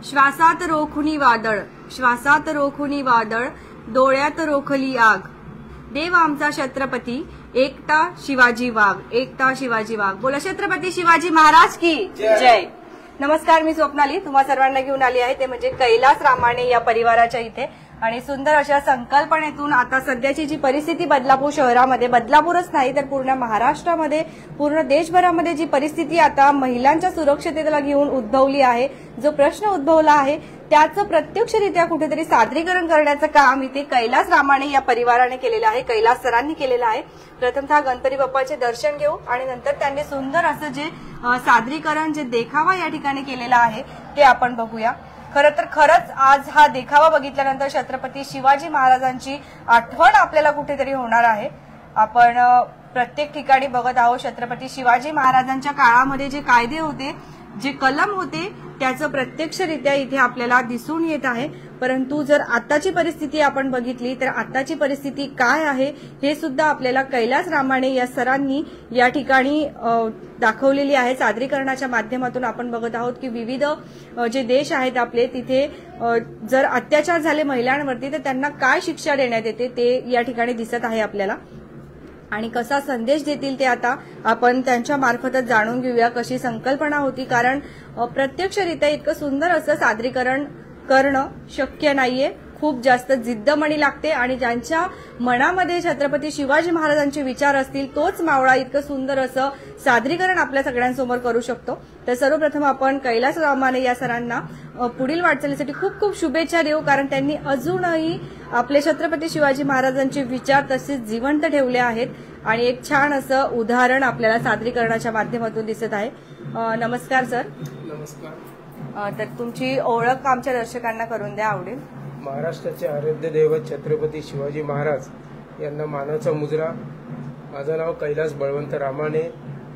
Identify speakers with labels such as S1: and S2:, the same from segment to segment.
S1: श्वासात रोखुनी वादळ, श्वासात रोखुनी वादळ, डोळ्यात रोखली आग, देव आमचा छत्रपती एकटा शिवाजी वाघ, एकटा शिवाजी वाघ। बोला छत्रपती शिवाजी महाराज की जय। नमस्कार, मी स्वप्नाली तुम्हा सर्वांना घेऊन आली आहे ते म्हणजे कैलास रामाणे या परिवाराच्या इथे आणि सुंदर अशा संकल्पनेतून आता सध्याची जी परिस्थिती बदलापूर शहरामध्ये, बदलापूरच नाही तर पूर्ण महाराष्ट्रामध्ये, पूर्ण देशभरामध्ये जी परिस्थिती आता महिलांच्या सुरक्षिततेला घेऊन उद्भवली आहे, जो प्रश्न उद्भवला आहे त्याचं प्रत्यक्षरित्या कुठेतरी सादरीकरण करण्याचं काम इथे कैलास रामाणे या परिवाराने केलेलं आहे, कैलास सरांनी केलेलं आहे। प्रथमतः गणपती बाप्पाचे दर्शन घेऊ आणि नंतर त्यांनी सुंदर असं जे सादरीकरण, जे देखावा या ठिकाणी केलेला आहे ते आपण बघूया। खरंच आज हा देखावा बघितल्यानंतर छत्रपती शिवाजी महाराजांची आठवण आपल्याला कुठेतरी होणार आहे। आपण प्रत्येक ठिकाणी बघत आहोत छत्रपती शिवाजी महाराजांच्या काळामध्ये जे कायदे होते, जे कलम होते त्याचं प्रत्यक्षरित्या इथे आपल्याला दिसून येत आहे। परंतु जर आताची परिस्थिती आपण बघितली तर आताची परिस्थिती काय आहे हे सुद्धा आपल्याला कैलास रामाणे या सरांनी या ठिकाणी दाखवलेली आहे। सादरीकरणाच्या माध्यमातून आपण बघत आहोत की विविध जे देश आहेत आपले, तिथे जर अत्याचार झाले महिलांवरती तर त्यांना काय शिक्षा देण्यात येते ते या ठिकाणी दिसत आहे आपल्याला। आणि कसा संदेश देतील ते आता आपण त्यांच्या मार्फतच जाणून घेऊया, कशी संकल्पना होती। कारण प्रत्यक्षरित्या इतकं सुंदर असं सादरीकरण करणं शक्य नाहीये, खूप जास्त जिद्दमणी लागते आणि ज्यांच्या मनामध्ये छत्रपती शिवाजी महाराजांचे विचार असतील तोच मावळा इतकं सुंदर असं सादरीकरण आपल्या सगळ्यांसमोर करू शकतो। तर सर्वप्रथम आपण कैलास रामाणे या सरांना पुढील वाटचालीसाठी खूप खूप शुभेच्छा देऊ, कारण त्यांनी अजूनही आपले छत्रपती शिवाजी महाराजांचे विचार तसेच जिवंत ठेवले आहेत आणि एक छान असं उदाहरण आपल्याला सादरीकरणाच्या माध्यमातून दिसत आहे। नमस्कार सर।
S2: नमस्कार।
S1: तर तुमची ओळख आमच्या दर्शकांना करून द्या आवडेल।
S2: महाराष्ट्राचे आराध्य दैवत छत्रपती शिवाजी महाराज यांना मानाचा मुजरा। माझं नाव Kailas Balwant Ramane,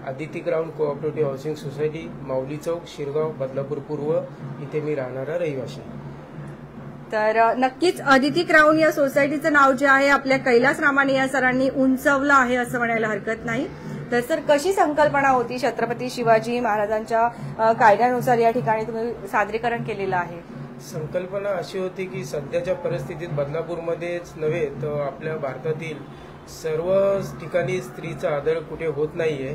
S2: Aditi ground cooperative housing society, Mauli Chowk, Shirgaon, Badlapur पूर्व इथे मी राहणारा रहिवासी।
S1: तर नक्कीच आदिती क्राउन या सोसायटीचं नाव जे आहे आपल्या कैलास रामाणे या सरांनी उंचावलं आहे असं म्हणायला हरकत नाही। तर सर, कशी संकल्पना होती छत्रपती शिवाजी महाराजांच्या कायद्यानुसार या ठिकाणी तुम्ही सादरीकरण केलेलं आहे?
S2: संकल्पना अशी होती की सध्याच्या परिस्थितीत बदलापूरमध्येच नव्हे तर आपल्या भारतातील सर्व ठिकाणी स्त्रीचा आदर कुठे होत नाहीये।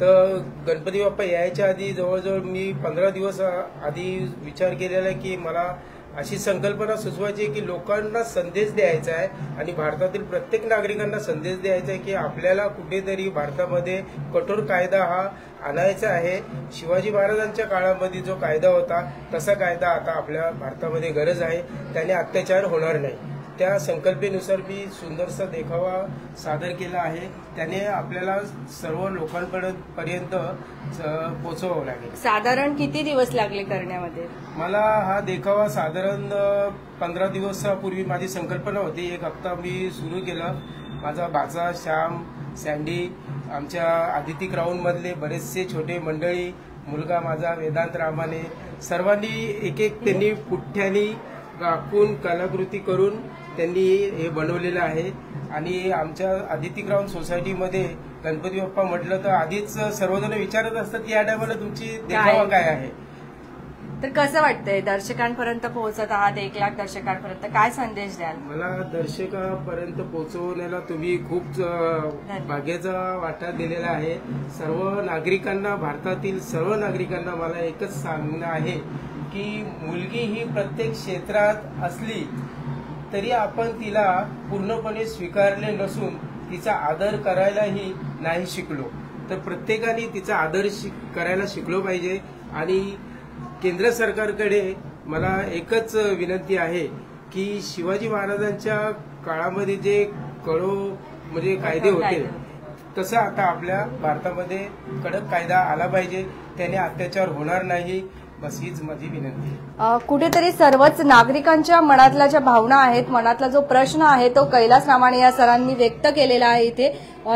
S2: तर गणपती बाप्पा यायच्या आधी जवळजवळ मी 15 दिवस आधी विचार केलेला की मला अशी संकल्पना सुचवायची की लोकांना संदेश द्यायचा आहे आणि भारतातील प्रत्येक नागरिकांना संदेश द्यायचा आहे की आपल्याला कुठेतरी भारतामध्ये कठोर कायदा हा आणायचा आहे। शिवाजी महाराजांच्या काळामध्ये जो कायदा होता तसा कायदा आता आपल्या भारतामध्ये गरज आहे, त्याने अत्याचार होणार नाही। त्या संकल्पनेनुसार मी सुंदरसा देखावा सादर केला आहे, त्याने आपल्याला सर्व लोकांपर्यंत पोहोचवावं लागेल।
S1: साधारण किती दिवस लागले करण्यामध्ये?
S2: मला हा देखावा साधारण 15 दिवसापूर्वी माझी संकल्पना होती, 1 हप्ता मी सुरू केलं। माझा भाचा श्याम, सँडी, आमच्या आदिती ग्राउंड मधले बरेचसे छोटे मंडळी, मुलगा माझा वेदांत रामाणे, सर्वांनी एक त्यांनी पुठ्ठ्यानी कापून कलाकृती करून त्यांनी हे बनवलेलं आहे। आणि आमच्या आदिती ग्राउंड सोसायटीमध्ये गणपती बाप्पा म्हटलं तर आधीच सर्वजण विचारत असतात की या टायमाला तुमची देखावा काय आहे।
S1: तर कसं वाटतंय दर्शकांपर्यंत पोहोचत आहात? 1 लाख दर्शकांपर्यंत काय संदेश द्याल?
S2: मला दर्शकांपर्यंत पोहोचवण्याला तुम्ही खूप भाग्याचा वाटा दिलेला आहे। सर्व नागरिकांना, भारतातील सर्व नागरिकांना मला एकच सांगणं आहे की मुलगी ही प्रत्येक क्षेत्रात असली तरी आपण तिला पूर्णपणे स्वीकारले नसून तिचा आदर करायलाही नाही शिकलो, तर प्रत्येकाने तिचा आदर करायला शिकलो पाहिजे। आणि केंद्र सरकारकडे मला एकच विनंती आहे की शिवाजी महाराजांच्या काळामध्ये जे म्हणजे कायदे होते तसं आता आपल्या भारतामध्ये कडक कायदा आला पाहिजे, त्याने अत्याचार होणार नाही, बस हीच माझी विनंती।
S1: कुठेतरी सर्वच नागरिकांच्या मनातल्या ज्या भावना आहेत, मनातला जो प्रश्न आहे तो कैलास रामाणे या सरांनी व्यक्त केलेला आहे इथे।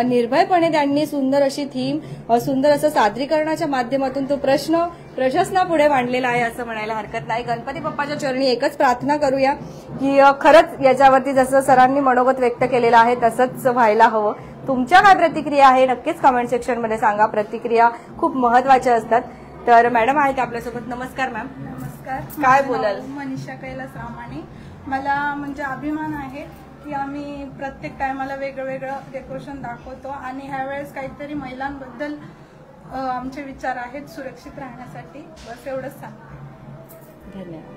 S1: निर्भयपणे त्यांनी सुंदर अशी थीम, सुंदर असं सादरीकरणाच्या माध्यमातून तो प्रश्न प्रशासनापुढे मांडलेला आहे असं म्हणायला हरकत नाही। गणपती बाप्पाच्या चरणी एकच प्रार्थना करूया की खरंच याच्यावरती जसं सरांनी मनोगत व्यक्त केलेलं आहे तसंच व्हायला हवं। तुमच्या काय प्रतिक्रिया आहे नक्कीच कमेंट सेक्शन मध्ये सांगा, प्रतिक्रिया खूप महत्वाच्या असतात। तर मॅडम आहेत आपल्यासोबत। नमस्कार मॅम।
S3: नमस्कार। नमस्कार.
S1: काय
S3: माझं
S1: बोलाल?
S3: नाव मनीषा कैलास रामाणे. मला म्हणजे अभिमान आहे की आम्ही प्रत्येक टायमाला वेगळं डेकोरेशन दाखवतो आणि ह्यावेळेस काहीतरी महिलांबद्दल आमचे विचार आहेत सुरक्षित राहण्यासाठी. बस एवढंच सांगते.
S1: धन्यवाद.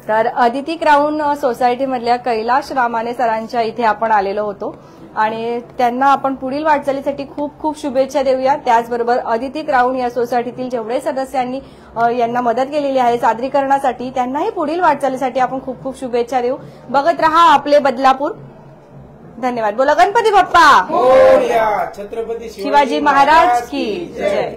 S1: तर अदिती क्राऊन सोसायटी मधल्या कैलाश रामाने सरांच्या इथे आपण आलेलो होतो आणि त्यांना आपण पुढील वाटचालीसाठी खूप खूप शुभेच्छा देऊया. त्याचबरोबर अदिती क्राऊन या सोसायटीतील जेवढे सदस्यांनी यांना मदत केलेली आहे सादरीकरणासाठी त्यांनाही पुढील वाटचालीसाठी आपण खूप खूप शुभेच्छा देऊ. बघत रहा आपले बदलापूर. धन्यवाद. बोला गणपती बाप्पा
S2: मोरया. छत्रपती
S1: शिवाजी महाराज की जय.